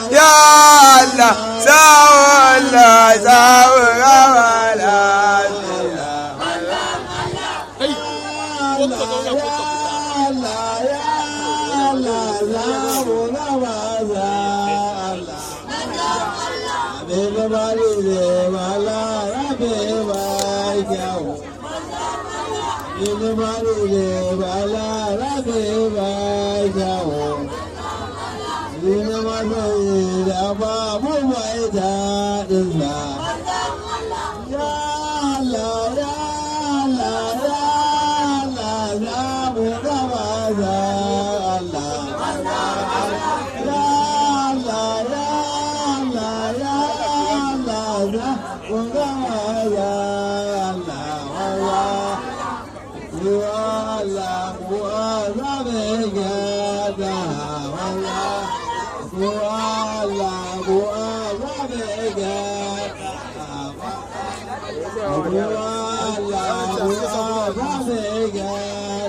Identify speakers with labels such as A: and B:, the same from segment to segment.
A: Ya Allah, Allah,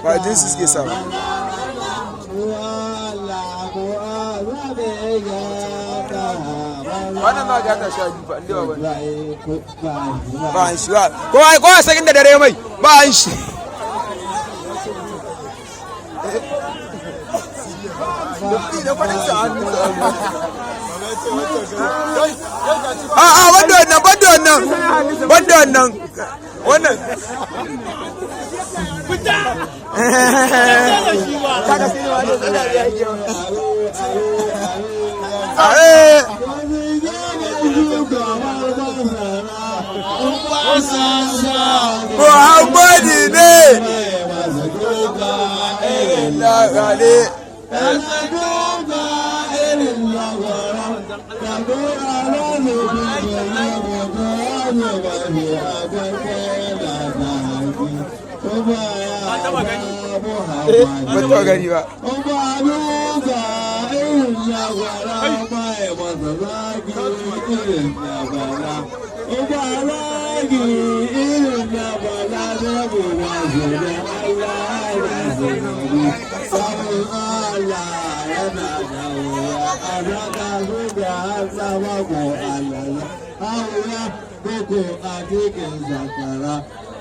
A: ba jinsi suke samu wannan ma ga ta sha biyu ba inda ba an shi ba ko a sakin da dare mai ba an shi wannan Muhammadu ne ba gani ba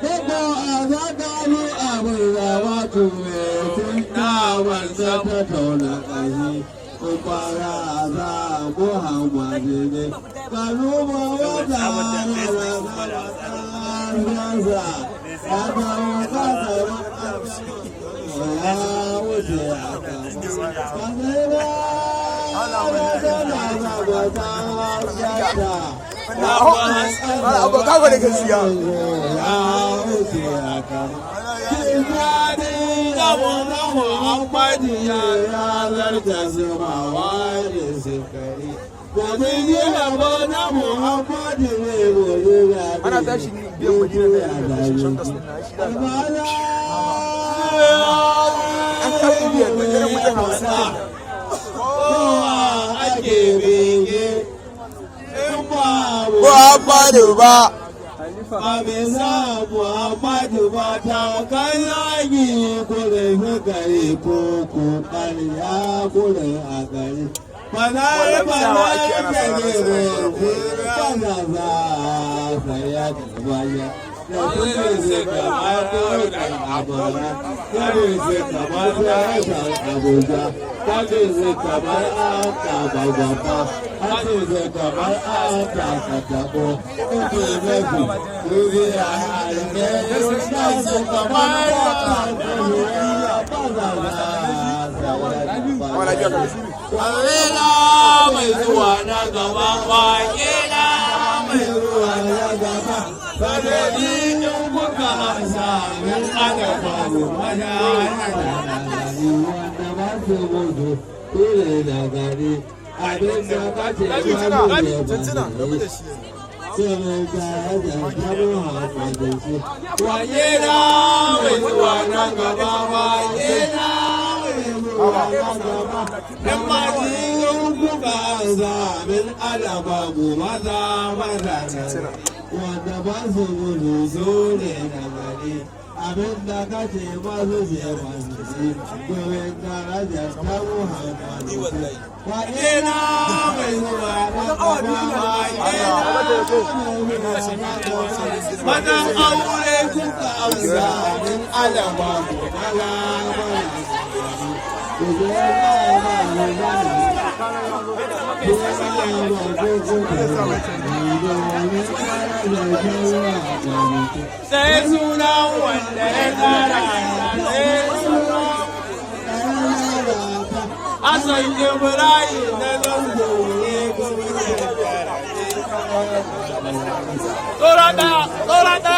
B: Koko azakalu aburawa tuwe tunta wanda ta tauna ƙashi Kupara aza Muhammadu ne Kaluba wata rasa Kata wakata ya wuce aka Kasira
A: abokan wani gaskiya ana tashi biyan madina da yanayin da suna shi da an tafi biyan madina mutane wasu Muhammadu ba
B: Muhammadu ba ta kan lagi kurin gari ko ƙarya kurin a gari Fadar fadar kare roƙi fana za ka yada baya da kuma zai kamar ɗaukar abara kare zai kamar ɗaukar abuja kare zai kamar aka bababa kare zai kamar aka katabo uku nafi ruri a harbe na su kamar aka kariya fana za ka yada baya Kwarela mai zuwa na gaba wake na mai ruwa na gaba fadari in kuka amsa min ana babu mana wanda ba su mutu kure da gari abin da ka ce babu ne ba waye na mai zuwa na gaba waye na mai zuwa na gaba dan majin kuka zamin alaba mu maza maza wanda ba su gudu so ne na gari abin da ka ce masu ce masu ce domin darajar ta muhammadu waye na mai zuwa na gaba waye na Madan aure kuka amsa min alama sai suna wanda ya tsara Asan Ibrahim na zango ne kuma Tora ɗaya ba.